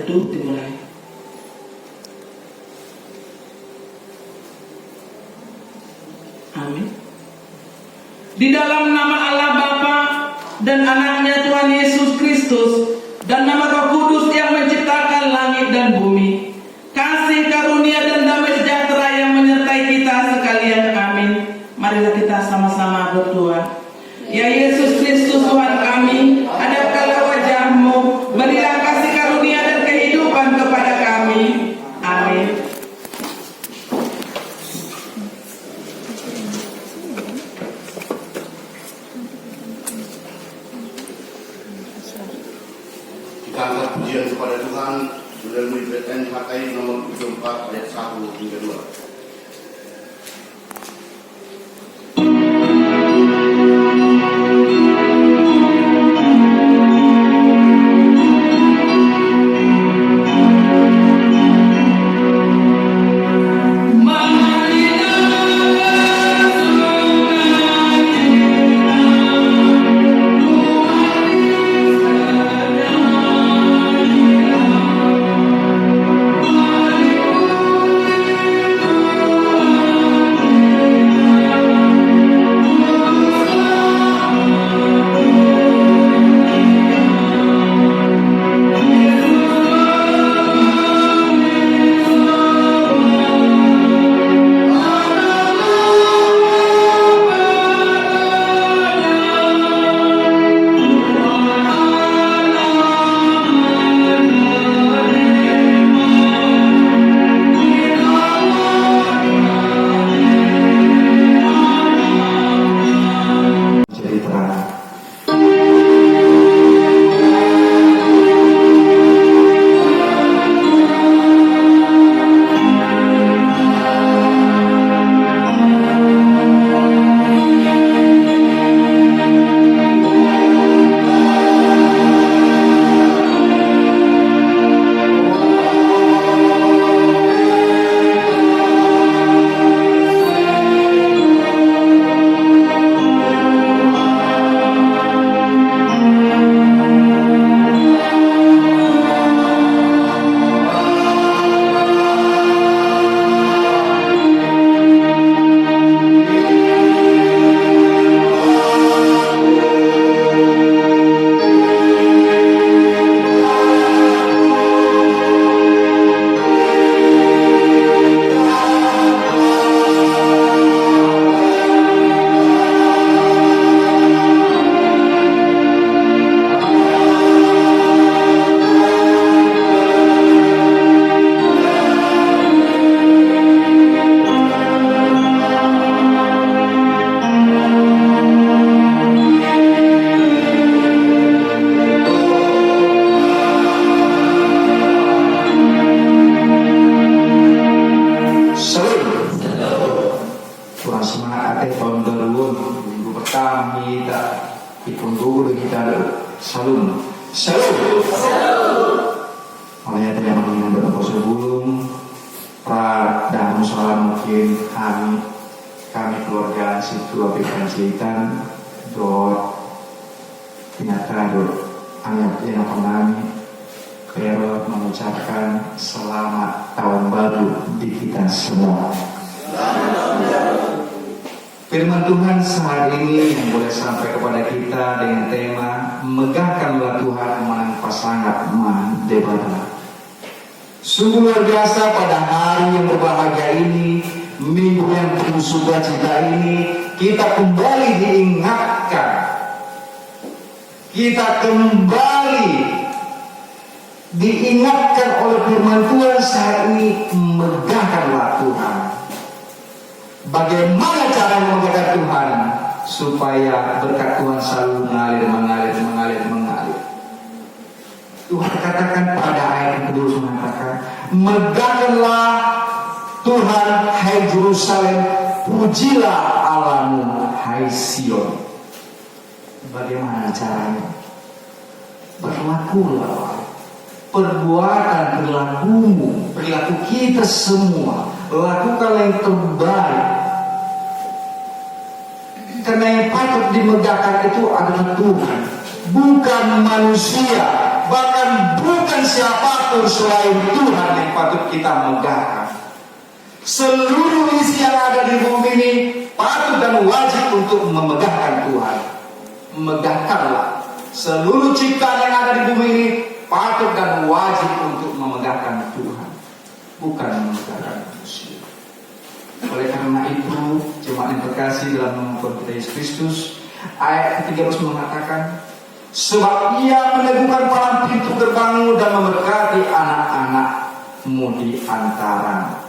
teduh dimulai. Amin. Di dalam nama Allah Bapa dan anaknya Tuhan Yesus Kristus dan nama Roh Kudus yang menciptakan langit dan bumi, kasih karunia dan damai sejahtera yang menyertai kita sekalian. Amin. Marilah kita sama-sama berdoa. Ya Yesus Kristus Tuhan kami, hadapkanlah wajah-Mu, berilah kasih karunia dan kehidupan kepada kami. Amin. Kita angkat pujian kepada Tuhan melalui PNHK nomor 74 ayat 1 hingga 2. Kami keluarga situ apikan Seitan dot pinata dot ayat yang kami Pero mengucapkan selamat tahun baru di kita semua. Firman Tuhan saat ini yang boleh sampai kepada kita dengan tema megahkanlah Tuhan menangpa sangat debata. Sungguh luar biasa pada hari yang berbahagia ini, minggu yang penuh sukacita ini, kita kembali diingatkan, kita kembali diingatkan oleh firman Tuhan saat ini, megahkanlah Tuhan. Bagaimana cara memegahkan Tuhan supaya berkat Tuhan selalu mengalir. Tuhan katakan pada ayat yang kedua, mengatakan, megahkanlah Tuhan hai Yerusalem, pujilah Allahmu hai Sion. Bagaimana caranya? Berlakulah, perbuatan perilakumu, perilaku kita semua, lakukanlah yang terbaik. Karena yang patut dimegahkan itu adalah Tuhan, bukan manusia. bahkan bukan siapapun selain Tuhan yang patut kita megahkan. Seluruh isi yang ada di bumi ini patut dan wajib untuk memegahkan Tuhan. Megahkanlah. Seluruh ciptaan yang ada di bumi ini patut dan wajib untuk memegahkan Tuhan, bukan memegahkan manusia. Oleh karena itu, jemaat yang terkasih dalam nama Tuhan kita Yesus Kristus, ayat ketiga mengatakan, sebab Ia meneguhkan palang pintu gerbangmu dan memberkati anak-anakmu di antara.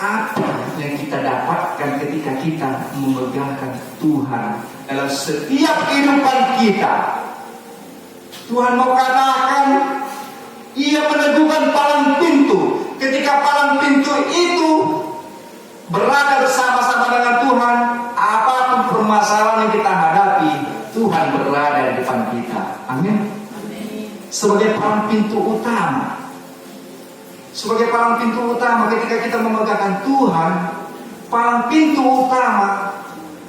Apa yang kita dapatkan ketika kita memegahkan Tuhan dalam setiap kehidupan kita? Tuhan mau katakan, Ia meneguhkan palang pintu. Ketika palang pintu itu berada bersama-sama dengan Tuhan, apapun permasalahan yang kita hadapi, Tuhan berada di depan kita. Amin. Sebagai palang pintu utama. Sebagai palang pintu utama ketika kita memegahkan Tuhan, palang pintu utama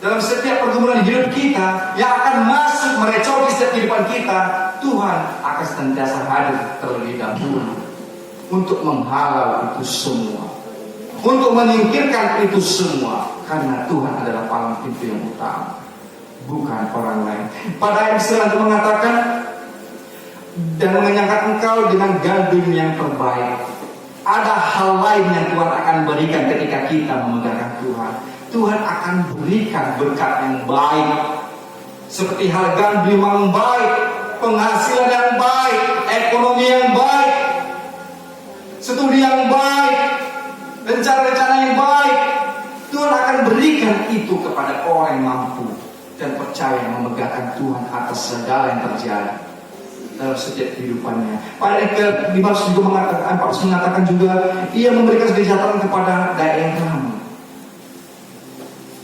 dalam setiap pergumulan hidup kita yang akan masuk merecoki setiap kehidupan kita, Tuhan akan senantiasa hadir terlebih dahulu untuk menghalau itu semua, untuk menyingkirkan itu semua, karena Tuhan adalah palang pintu yang utama, bukan orang lain. Pada ayat selanjutnya mengatakan, dan mengenyangkan engkau dengan gandum yang terbaik. Ada hal lain yang Tuhan akan berikan ketika kita memegahkan Tuhan. Tuhan akan berikan berkat yang baik, seperti hal gandum yang baik, penghasilan yang baik, ekonomi yang baik, studi yang baik, rencana-rencana yang baik. Tuhan akan berikan itu kepada orang yang mampu dan percaya memegahkan Tuhan atas segala yang terjadi dalam setiap kehidupannya. Pada ayat ke-5 juga mengatakan juga, Ia memberikan kesejahteraan kepada daerahmu.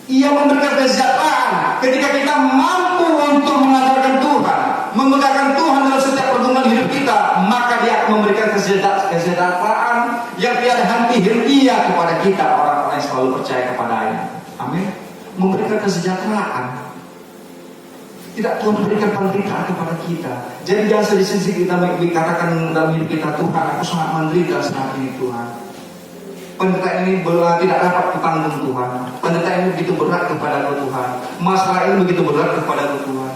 Ia memberikan kesejahteraan ketika kita mampu untuk mengandalkan Tuhan, memegahkan Tuhan dalam setiap pergumulan hidup kita, maka Dia akan memberikan kesejahteraan yang tiada henti-hentinya kepada kita, orang-orang yang selalu percaya kepadanya. Amin. Memberikan kesejahteraan. Tidak Tuhan berikan penderitaan kepada kita. Jadi jangan sedih-sedih kita dikatakan dalam hidup kita, Tuhan aku sangat menderita saat ini Tuhan. Penderitaan ini tidak dapat ditanggung Tuhan. Penderitaan ini begitu berat kepada Tuhan. Masalah ini begitu berat kepada Tuhan.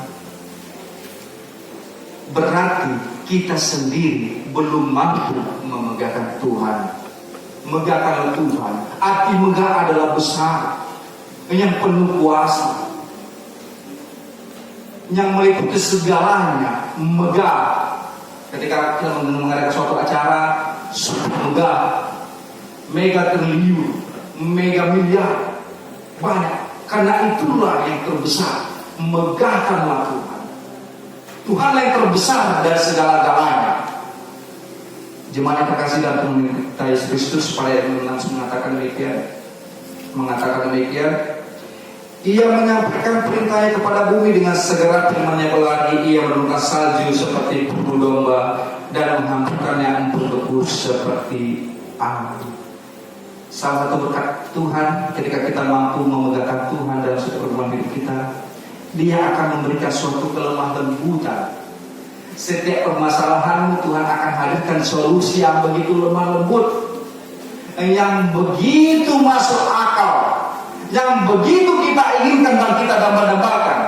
Berarti kita sendiri belum mampu memegahkan Tuhan. Megahkanlah Tuhan. Arti megah adalah besar, yang penuh kuasa, yang meliputi segalanya, megah. Ketika kita mengadakan suatu acara, megah, mega triliun, mega miliar, banyak. Karena itulah yang terbesar, megahkanlah Tuhan. Tuhan yang terbesar dari segala-galanya. Jemaat yang terkasih dalam Tuhan kita Yesus Kristus, pada ayat 6 mengatakan demikian. Ia menyampaikan perintahnya kepada bumi dengan segera firman-Nya berlari. Ia menurunkan salju seperti bulu domba dan menghampurkannya embun-embun seperti abu. Salah satu berkat Tuhan ketika kita mampu memegahkan Tuhan dalam setiap pergumulan hidup kita, Dia akan memberikan suatu kelemah lembutan. Setiap permasalahanmu Tuhan akan hadirkan solusi yang begitu lemah lembut, yang begitu masuk akal, yang begitu kita inginkan dan kita dambakan.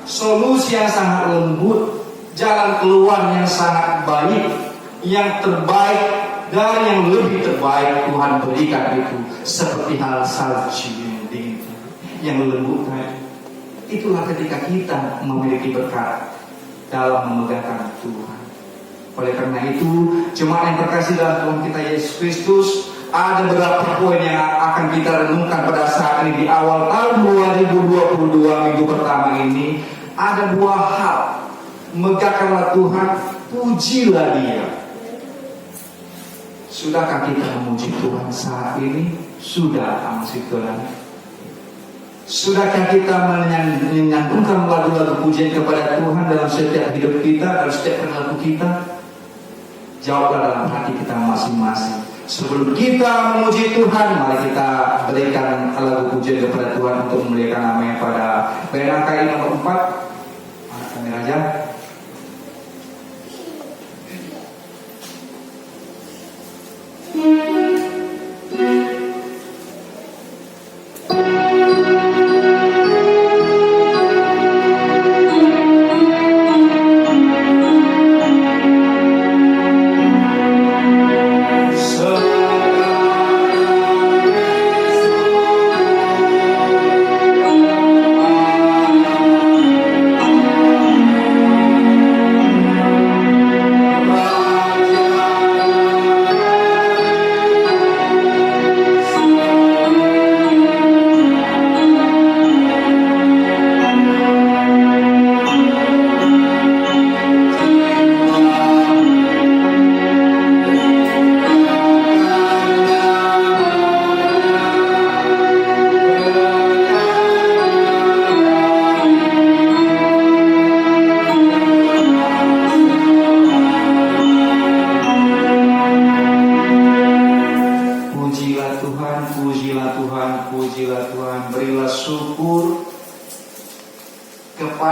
Solusi yang sangat lembut, jalan keluar yang sangat baik, yang terbaik dan yang lebih terbaik Tuhan berikan itu. Seperti hal salju yang dingin, yang lembut. Itulah ketika kita memiliki berkat dalam memegahkan Tuhan. Oleh karena itu, jemaat yang terkasih dalam Tuhan kita Yesus Kristus, ada beberapa poin yang akan kita renungkan pada saat ini di awal tahun 2022 minggu pertama ini. Ada dua hal. Megahkanlah Tuhan, pujilah Dia. Sudahkah kita memuji Tuhan saat ini? Sudah, masih Tuhan. Sudahkah kita menyambungkan lagu-lagu pujian kepada Tuhan dalam setiap hidup kita, dalam setiap perilaku kita? Jawablah dalam hati kita masing-masing. Sebelum kita memuji Tuhan, mari kita berikan lagu pujian kepada Tuhan untuk memuliakan nama-Nya pada Benangkai nomor 4. Anak kami Raja.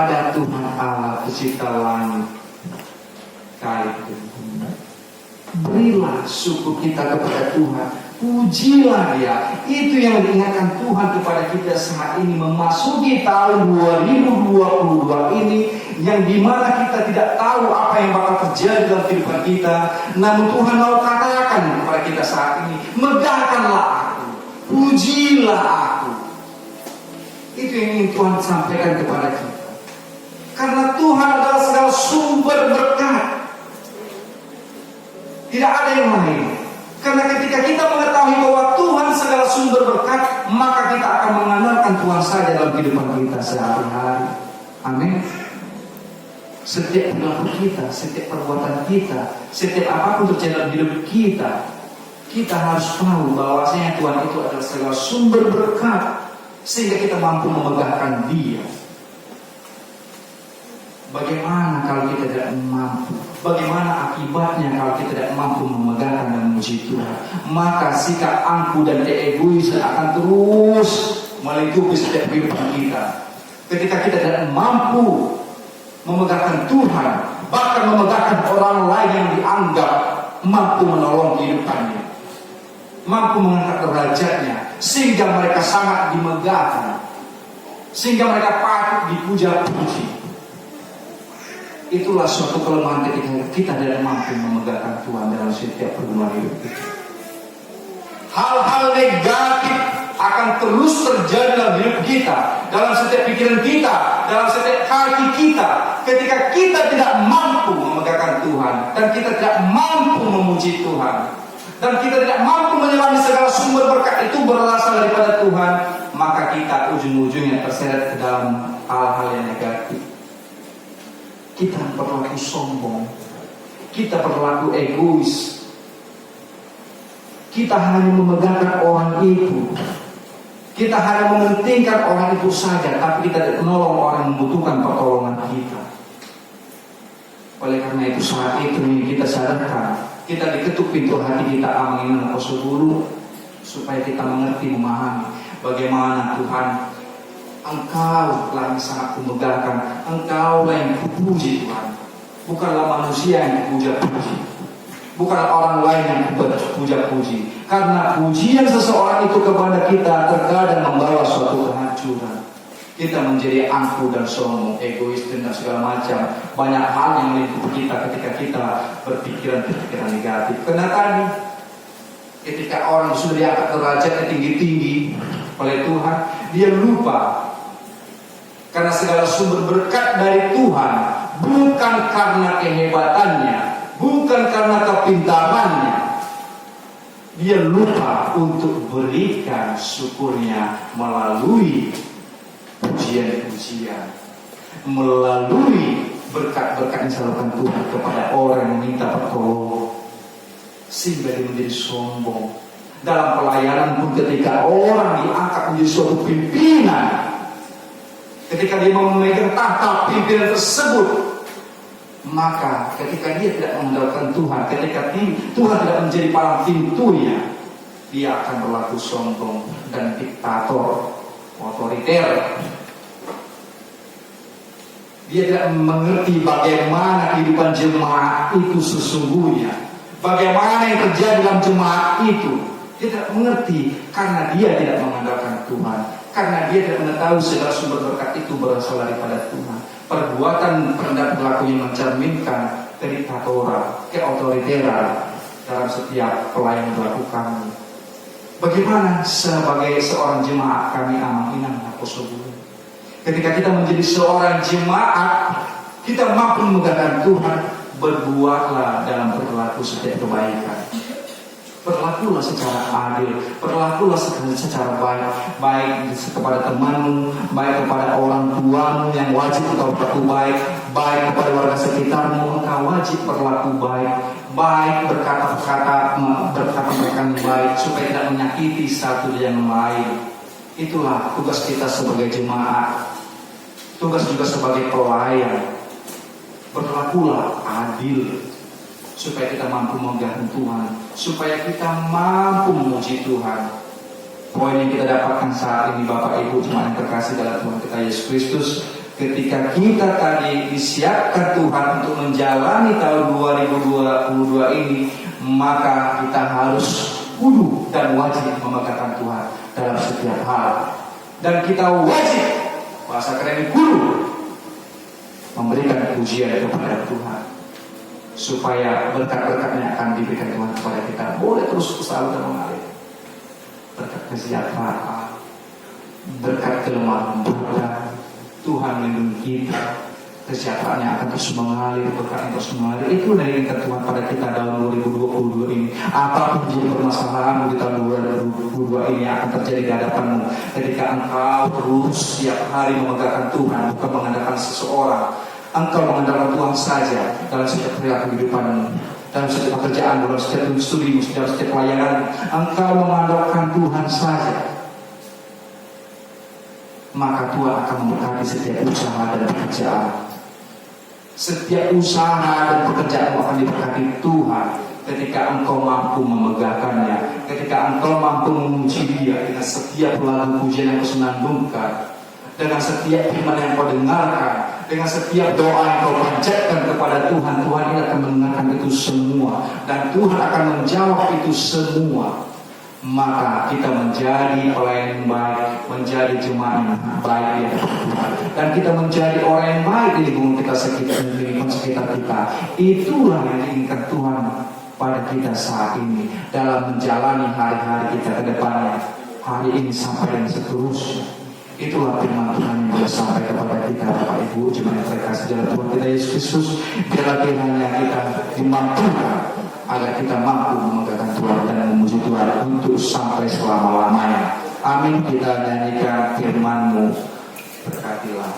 kepada Tuhan Allah pencipta langit kait dan bumi. Berilah syukur kita kepada Tuhan, pujilah Dia. Itu yang diingatkan Tuhan kepada kita saat ini memasuki tahun 2022 ini, yang dimana kita tidak tahu apa yang bakal terjadi dalam kehidupan kita. Namun Tuhan mau katakan kepada kita saat ini, megahkanlah aku, pujilah aku. Itu yang ingin Tuhan sampaikan kepada kita. Karena Tuhan adalah segala sumber berkat, tidak ada yang lain. Karena ketika kita mengetahui bahwa Tuhan segala sumber berkat, maka kita akan mengandalkan Tuhan saja dalam kehidupan kita sehari-hari. Amin. Setiap perilaku kita, setiap perbuatan kita, setiap apapun terjadi dalam hidup kita, kita harus tahu bahwasanya Tuhan itu adalah segala sumber berkat, sehingga kita mampu memegahkan Dia. Bagaimana kalau kita tidak mampu? Bagaimana akibatnya kalau kita tidak mampu memegahkan dan memuji Tuhan? Maka sikap angkuh dan egois akan terus melingkupi setiap kehidupan kita. Ketika kita tidak mampu memegahkan Tuhan, bahkan memegahkan orang lain yang dianggap mampu menolong kehidupannya, mampu mengangkat derajatnya, sehingga mereka sangat dimegahkan, sehingga mereka patut dipuja-puji. Itulah suatu kelemahan ketika kita tidak mampu memegahkan Tuhan dalam setiap pergumulan hidup kita. Hal-hal negatif akan terus terjadi dalam hidup kita, dalam setiap pikiran kita, dalam setiap hati kita, ketika kita tidak mampu memegahkan Tuhan, dan kita tidak mampu memuji Tuhan, dan kita tidak mampu menyelami segala sumber berkat itu berasal daripada Tuhan, maka kita ujung-ujungnya terseret ke dalam hal-hal yang negatif. Kita berlaku sombong, kita berlaku egois, kita hanya memegahkan orang itu, kita hanya mementingkan orang itu saja, tapi kita tidak menolong orang yang membutuhkan pertolongan kita. Oleh karena itu saat itu kita sadarkan, kita diketuk pintu hati kita amanginan dulu, supaya kita mengerti, memahami bagaimana Tuhan, Engkau lah yang sangat memegahkan, Engkau lah yang kupuji Tuhan. Bukanlah manusia yang kupuja-puji, bukanlah orang lain yang kupuja-puji. Karena pujian seseorang itu kepada kita terkadang membawa suatu kehancuran. Kita menjadi angkuh dan sombong, egois dan segala macam. Banyak hal yang melingkupi kita ketika kita berpikiran negatif. Karena tadi ketika orang sudah diangkat derajatnya tinggi-tinggi oleh Tuhan, dia lupa karena segala sumber berkat dari Tuhan bukan karena kehebatannya, bukan karena kepintarannya. Dia lupa untuk berikan syukurnya melalui pujian-pujian, melalui berkat-berkat yang disalurkan Tuhan kepada orang yang minta pertolongan, sehingga dia menjadi sombong. Dalam pelayanan pun ketika orang diangkat menjadi suatu pimpinan, ketika dia memegang tahta pimpinan tersebut, maka ketika dia tidak mengandalkan Tuhan, ketika Tuhan tidak menjadi palang pintunya, dia akan berlaku sombong dan diktator, otoriter. Dia tidak mengerti bagaimana kehidupan jemaat itu sesungguhnya, bagaimana yang terjadi dalam jemaat itu. Dia tidak mengerti karena dia tidak mengandalkan Tuhan, karena dia tidak mengetahui segala sumber berkat itu berasal daripada Tuhan. Perbuatan dan perilaku yang mencerminkan kediktatoran, keotoriteran dalam setiap pelayanan dilakukan. Bagaimana sebagai seorang jemaat kami Amang Apostol, ketika kita menjadi seorang jemaat, kita mampu memegahkan Tuhan. Berbuatlah dalam perilaku setiap kebaikan. Berlakulah secara adil, berlakulah secara baik kepada temanmu, baik kepada orang tuamu yang wajib engkau berlaku baik, baik kepada warga sekitarmu, engkau wajib berlaku baik berkata-kata yang baik, supaya tidak menyakiti satu yang lain. Itulah tugas kita sebagai jemaat, tugas juga sebagai pelayan. Berlakulah adil, supaya kita mampu memegahkan Tuhan, supaya kita mampu memuji Tuhan. Poin yang kita dapatkan saat ini, Bapak Ibu jemaat yang terkasih dalam Tuhan kita Yesus Kristus, ketika kita tadi disiapkan Tuhan untuk menjalani tahun 2022 ini, maka kita harus kudu dan wajib memegang Tuhan dalam setiap hal. Dan kita wajib, bahasa keren kudu, memberikan pujian kepada Tuhan, supaya berkat-berkatnya akan diberikan Tuhan kepada kita. Boleh terus selalu dan mengalir. Berkat kesejahteraan, berkat kelemah lembutan, Tuhan melindungi kita, kesejahteraannya akan terus mengalir, berkat terus mengalir. Itu yang diinginkan Tuhan pada kita dalam 2022 ini. Apapun jadi permasalahan di tahun 2022 ini akan terjadi di hadapanmu, ketika engkau terus setiap hari memegangkan Tuhan, bukan mengandalkan seseorang. Engkau mengandalkan Tuhan saja dalam setiap perilaku kehidupanmu, dalam setiap pekerjaan, dalam setiap studimu, dalam setiap pelayanan. Engkau mengandalkan Tuhan saja, maka Tuhan akan memberkati setiap usaha dan pekerjaan. Setiap usaha dan pekerjaan akan diberkati Tuhan ketika engkau mampu memegahkannya, ketika engkau mampu memuji Dia dengan setiap lagu pujian yang kau senandungkan, dengan setiap firman yang kau dengarkan, dengan setiap doa yang kau panjatkan kepada Tuhan. Tuhan ini akan mendengarkan itu semua, dan Tuhan akan menjawab itu semua. Maka kita menjadi pelayan yang baik, menjadi jemaat yang baik di hadapan Tuhan, dan kita menjadi orang yang baik di lingkungan kita sekitar kita. Itulah yang diinginkan Tuhan pada kita saat ini dalam menjalani hari-hari kita ke depannya, hari ini sampai dan seterusnya. Itulah firman Tuhan yang boleh sampai kepada kita, Bapak Ibu jemaat yang terkasih dalam Tuhan kita Yesus Kristus. Biarlah kiranya kita dimampukan agar kita mampu memegangkan Tuhan dan memuji Tuhan untuk sampai selama-lamanya. Amin. Kita nyanyikan firman-Mu, berkatilah.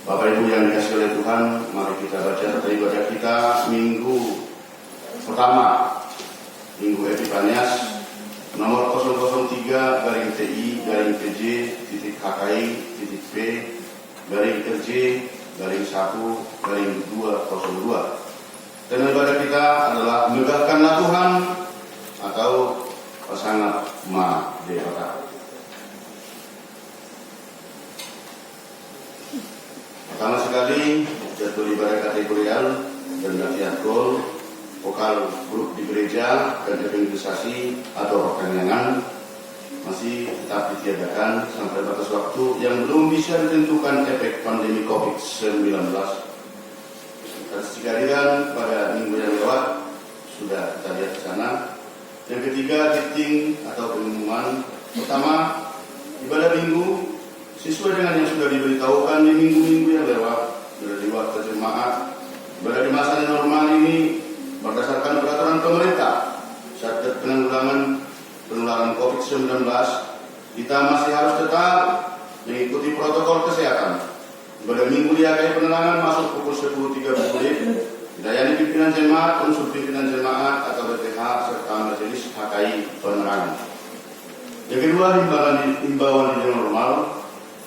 Bapak Ibu yang dikasihi oleh Tuhan, mari kita baca tata ibadah kita minggu pertama, Minggu Epifanias, nomor 003-TI-P-RJ-KKI-P-1-202. Tema ibadah kita adalah megahkanlah Tuhan atau pasangan Ma Dewata. Pertama sekali, jadwal ibadah kategorial dan latihan gol, vokal grup di gereja dan evangelisasi atau perkanyangan masih tetap ditiadakan sampai batas waktu yang belum bisa ditentukan efek pandemi COVID-19. Kehadiran pada minggu yang lewat sudah kita lihat di sana. Yang ketiga, titik atau pengumuman. Pertama, ibadah minggu sesuai dengan yang sudah diberitahukan di minggu-minggu yang lewat, sudah dibuat ke jemaat. Ibadah di masa normal ini berdasarkan peraturan pemerintah Satgas penularan COVID-19, kita masih harus tetap mengikuti protokol kesehatan. Ibadah minggu diakhiri penerangan masuk pukul 10.30, dilayani pimpinan jemaat, unsur pimpinan jemaat atau BTH serta majelis HKI penerangan. Yang kedua, himbauan di normal.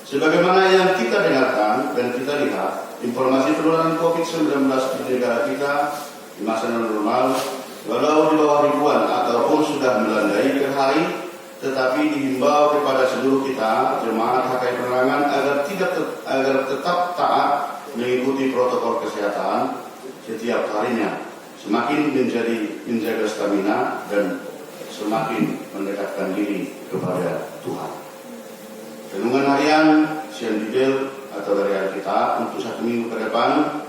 Sebagaimana yang kita dengarkan dan kita lihat, informasi penularan COVID-19 di negara kita di masa normal walau di bawah ribuan ataupun sudah melandai per hari, tetapi dihimbau kepada seluruh kita jemaat HKI Penerangan agar tetap taat mengikuti protokol kesehatan setiap harinya, semakin menjaga stamina dan semakin mendekatkan diri kepada Tuhan. Renungan harian Sian Bibel atau dari Alkitab untuk 1 minggu ke depan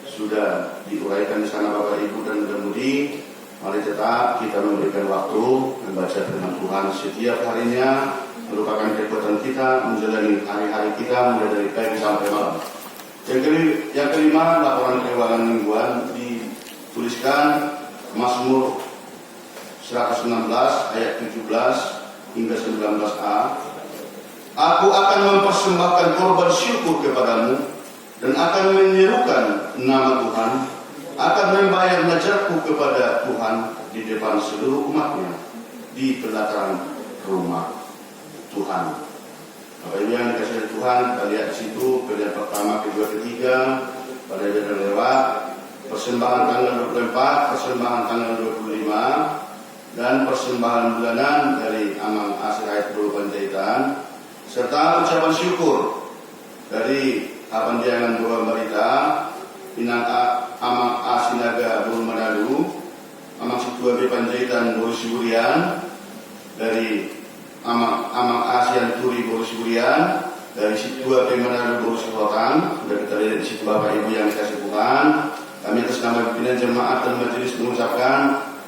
sudah diuraikan di sana Bapak Ibu dan mudah-mudi. Mari tetap kita memberikan waktu membaca firman Tuhan setiap harinya, merupakan kekuatan kita menjalani hari-hari kita mulai dari pagi sampai malam. Yang kelima, laporan keuangan mingguan dituliskan Mazmur 116 ayat 17 hingga 19a. Aku akan mempersembahkan korban syukur kepadamu dan akan menyerukan nama Tuhan, akan membayar najarku kepada Tuhan di depan seluruh umatnya di pelataran rumah Tuhan. Bapak Ibu yang dikasihi Tuhan, kita lihat di situ pilihan pertama, kedua, ketiga pada jalan lewat persembahan tanggal 24, persembahan tanggal 25, dan persembahan bulanan dari Amang Asirait Bulu Panjaitan, serta ucapan syukur dari Apandiangan Dua Barita, Pinang Amang Asinaga Bulu Manado, Amang Situa B Panjaitan Bulu Siburian, dari Amang Asian Turi Bulu Siburian, dari Situa B Manado Bulu Sihotan. Sudah kita lihat di situ Bapak Ibu yang dikasih Tuhan. Kami atas nama pimpinan jemaat dan majelis mengucapkan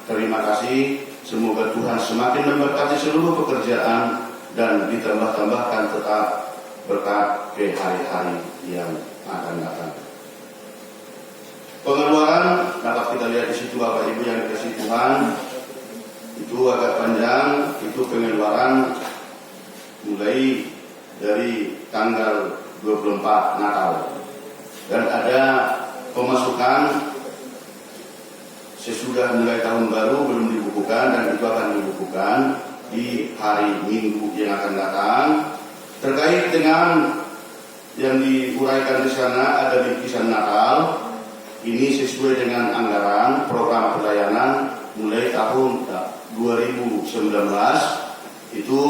terima kasih. Semoga Tuhan semakin memberkati seluruh pekerjaan dan ditambah-tambahkan tetap berkat ke hari-hari yang akan datang. Pengeluaran dapat kita lihat di situ Bapak Ibu yang dikasihi Tuhan. Itu agak panjang, itu pengeluaran mulai dari tanggal 24 Natal. Dan ada pemasukan sesudah mulai tahun baru belum dibukukan dan itu akan dibukukan di hari Minggu yang akan datang. Terkait dengan yang diuraikan di sana ada bingkisan Natal. Ini sesuai dengan anggaran program pelayanan mulai tahun 2019 itu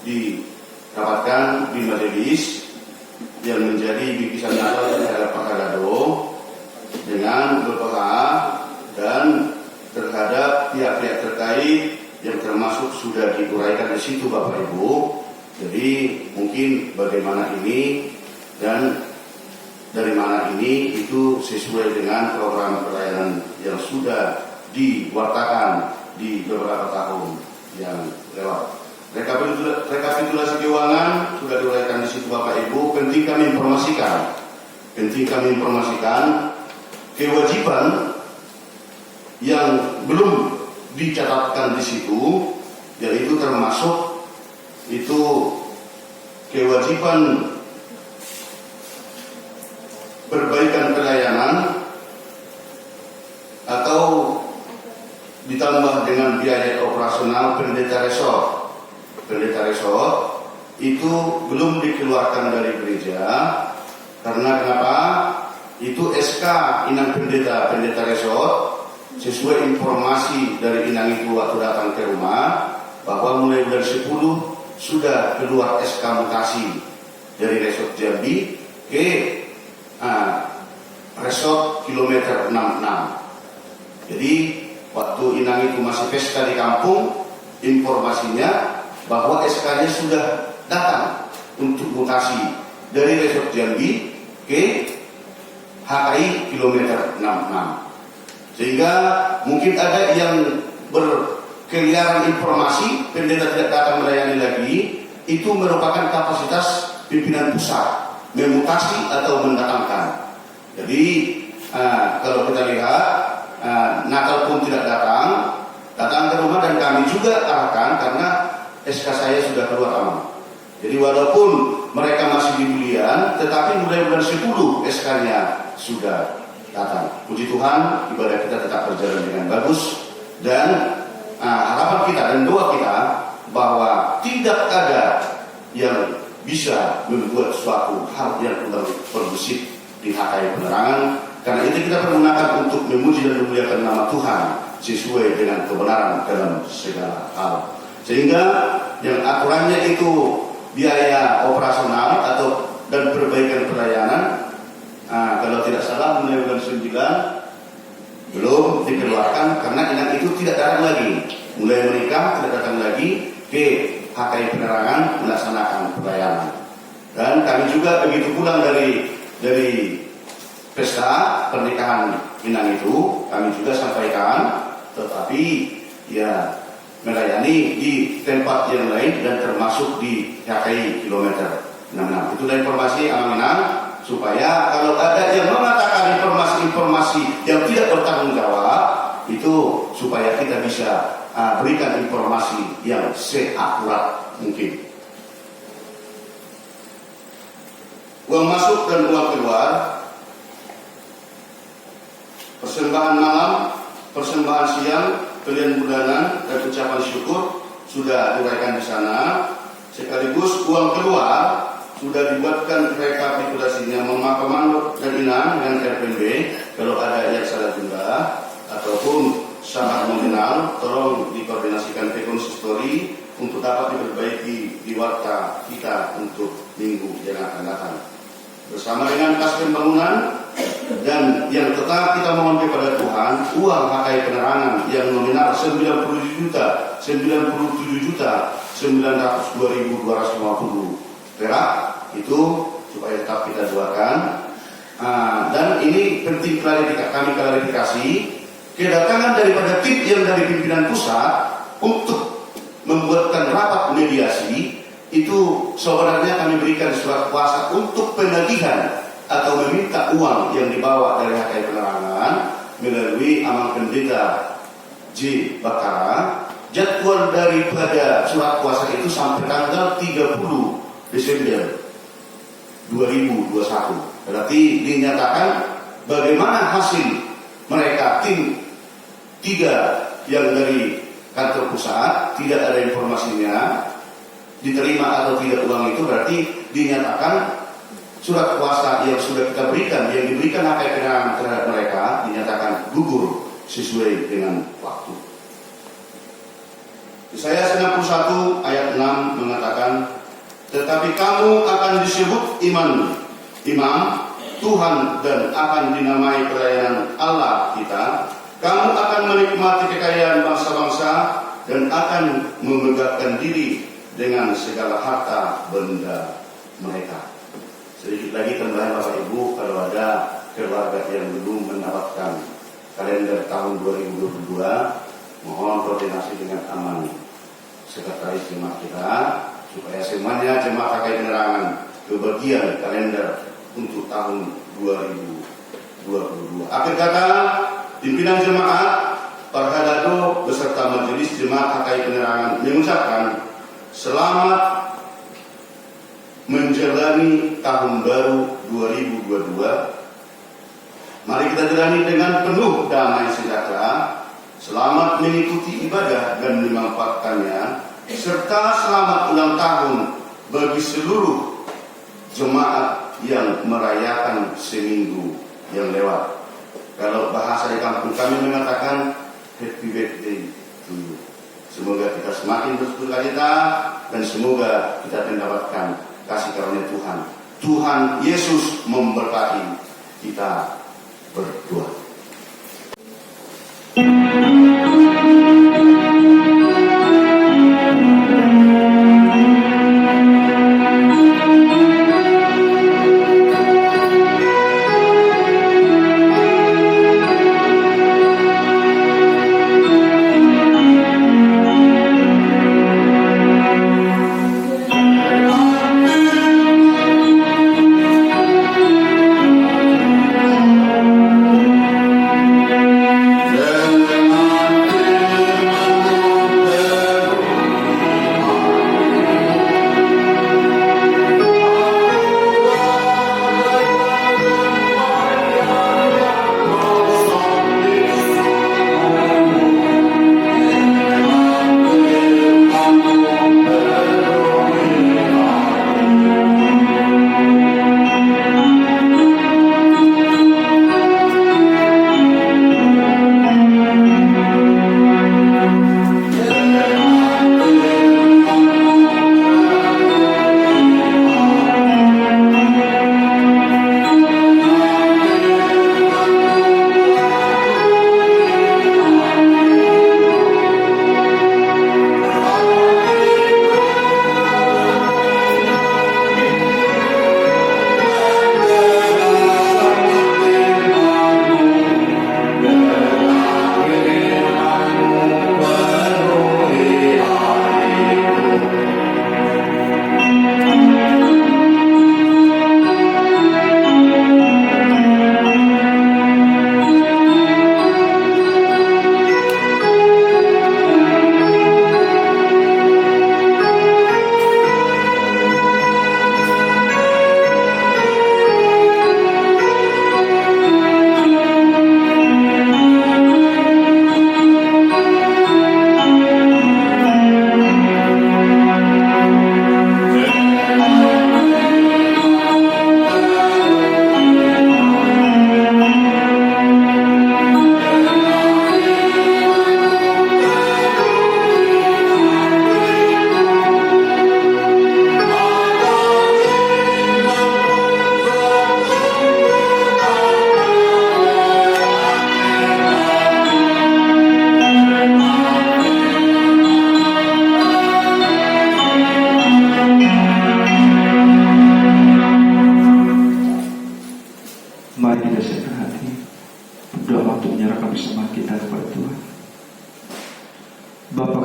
didapatkan 5 delis yang menjadi bingkisan Natal terhadap Pak Kadado dengan BPH dan terhadap pihak-pihak terkait yang termasuk sudah diuraikan di situ Bapak Ibu. Jadi mungkin bagaimana ini dan dari mana ini itu sesuai dengan program pelayanan yang sudah diwartakan di beberapa tahun yang lewat. Rekapitulasi keuangan sudah diuraikan di situ Bapak Ibu. Penting kami informasikan kewajiban yang belum dicatatkan di situ, yaitu termasuk itu kewajiban perbaikan pelayanan atau ditambah dengan biaya operasional pendeta resort. Pendeta resort itu belum dikeluarkan dari gereja karena kenapa? Itu SK Inang pendeta resort sesuai informasi dari Inang itu waktu datang ke rumah bahwa mulai bulan 10 sudah keluar SK mutasi dari resort Jambi ke resort kilometer 66. Jadi waktu Inang itu masih pesta di kampung, informasinya bahwa SK-nya sudah datang untuk mutasi dari resort Jambi ke HKI kilometer 66. Sehingga mungkin ada yang berkeliaran informasi pendeta tidak datang melayani lagi, itu merupakan kapasitas pimpinan pusat memutasi atau mendatangkan. Jadi kalau kita lihat Natal pun tidak datang ke rumah dan kami juga arahkan karena SK saya sudah keluar aman. Jadi walaupun mereka masih di bulian, tetapi mulai bulan 10 SK-nya sudah datang. Puji Tuhan, ibadah kita tetap berjalan dengan bagus dan harapan kita dan doa kita bahwa tidak ada yang bisa membuat suatu hal yang perlusif di HKI Penerangan Karena itu kita pergunakan untuk memuji dan memuliakan nama Tuhan sesuai dengan kebenaran dalam segala hal. Sehingga yang aturannya itu biaya operasional dan perbaikan pelayanan, kalau tidak salah mulai bulan 9 belum dikeluarkan karena ingat itu tidak datang lagi. Mulai menikah tidak datang lagi ke HKI Penerangan melaksanakan pelayanan. Dan kami juga begitu pulang dari pesta pernikahan Minang itu, kami juga sampaikan, tetapi ya melayani di tempat yang lain dan termasuk di HKI kilometer 66. Itulah informasi Anak Minang, supaya kalau ada yang mengatakan informasi-informasi yang tidak bertanggung jawab, itu supaya kita bisa berikan informasi yang seakurat mungkin. Uang masuk dan uang keluar, persembahan malam, persembahan siang, pilihan bulanan dan ucapan syukur sudah diuraikan di sana. Sekaligus uang keluar sudah dibuatkan rekapitulasinya Pemandu dan Inang dengan RPB. Kalau ada yang salah jumlah ataupun sangat nominal, tolong dikoordinasikan ke konsistori untuk dapat diperbaiki di warta kita untuk minggu yang akan datang. Bersama dengan kas pembangunan dan yang tetap kita mohon kepada Tuhan, uang HKI Penerangan yang nominal 97 juta 902.250 perak itu supaya tetap kita doakan. Dan ini penting kami klarifikasi, kedatangan daripada tim yang dari pimpinan pusat untuk membuatkan rapat mediasi itu sebenarnya kami berikan surat kuasa untuk penagihan atau meminta uang yang dibawa dari HKI Penerangan melalui Amang Pendeta J. Bakara. Jadwal daripada surat kuasa itu sampai tanggal 30 Desember 2021. Berarti dinyatakan bagaimana hasil mereka tim 3 yang dari kantor pusat, tidak ada informasinya diterima atau tidak uang itu, berarti dinyatakan surat kuasa yang sudah kita berikan, yang diberikan HKI Penerangan terhadap mereka, dinyatakan gugur sesuai dengan waktu. Yesaya 61 ayat 6 mengatakan, tetapi kamu akan disebut imam Tuhan dan akan dinamai pelayanan Allah kita. Kamu akan menikmati kekayaan bangsa-bangsa dan akan memegahkan diri dengan segala harta benda mereka. Sedikit lagi tambahan Bapak Ibu, kalau ada keluarga yang belum mendapatkan kalender tahun 2022, mohon koordinasi dengan Aman Sekretaris Jemaat kita, supaya semuanya jemaat HKI Penerangan kebagian kalender untuk tahun 2022. Akhir kata, pimpinan jemaat Parhadado beserta majelis jemaat HKI Penerangan mengucapkan selamat menjalani tahun baru 2022. Mari kita jalani dengan penuh damai sejahtera, selamat mengikuti ibadah dan memanfaatkannya, serta selamat ulang tahun bagi seluruh jemaat yang merayakan seminggu yang lewat. Kalau bahasa di kampung kami mengatakan happy birthday to you. Semoga kita semakin bersukacita dan semoga kita mendapatkan kasih karunia Tuhan. Tuhan Yesus memberkati. Kita berdoa.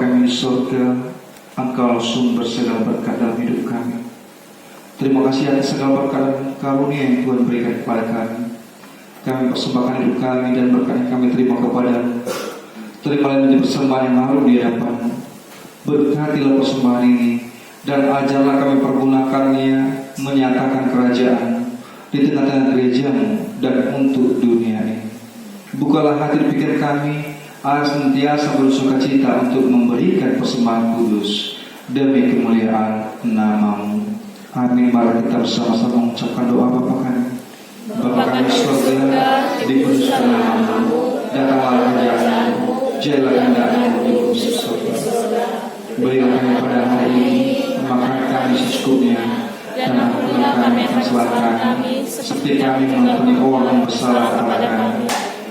kami di surga, Engkau sumber segala berkat dalam hidup kami. Terima kasih atas segala berkat dan karunia yang Tuhan berikan kepada kami. Kami persembahkan hidup kami dan berkat yang kami terima kepada-Mu. Terimalah menjadi persembahan yang harum di hadapan-Mu. Berkatilah persembahan ini dan ajarlah kami pergunakannya menyatakan kerajaan di tengah-tengah gereja-Mu dan untuk dunia ini. Bukalah hati dan pikir kami agar senantiasa bersukacita untuk memberikan persembahan kudus demi kemuliaan nama-Mu. Amin. Mari kita bersama-sama mengucapkan doa Bapa kami. Bapa kami surga, dikuduskan nama-Mu, datanglah kerajaan-Mu, jadilah kehendak-Mu di bumi surga. Berilah kami pada hari ini makan kami secukupnya, dan ampunilah kami akan kesalahan kami, seperti kami mengampuni orang yang bersalah kepada kami.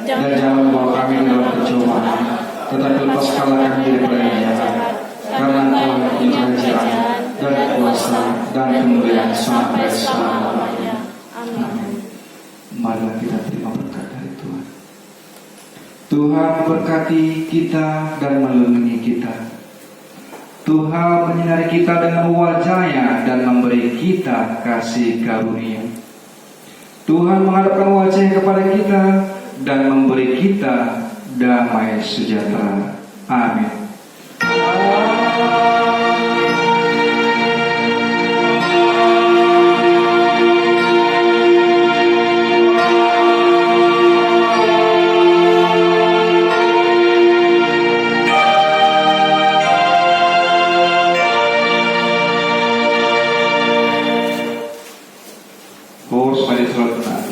Dan jangan membawa kami dalam pencobaan, tetapi lepaskanlah kami daripada yang jahat. Karena Engkau yang punya kerajaan dan kuasa dan kemuliaan sampai selama-lamanya. Amin. Marilah kita terima berkat dari Tuhan. Tuhan berkati kita dan melindungi kita. Tuhan menyinari kita dengan wajah-Nya dan memberi kita kasih karunia. Tuhan menghadapkan wajah-Nya kepada kita dan memberi kita damai sejahtera. Amin.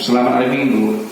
Selamat hari Minggu.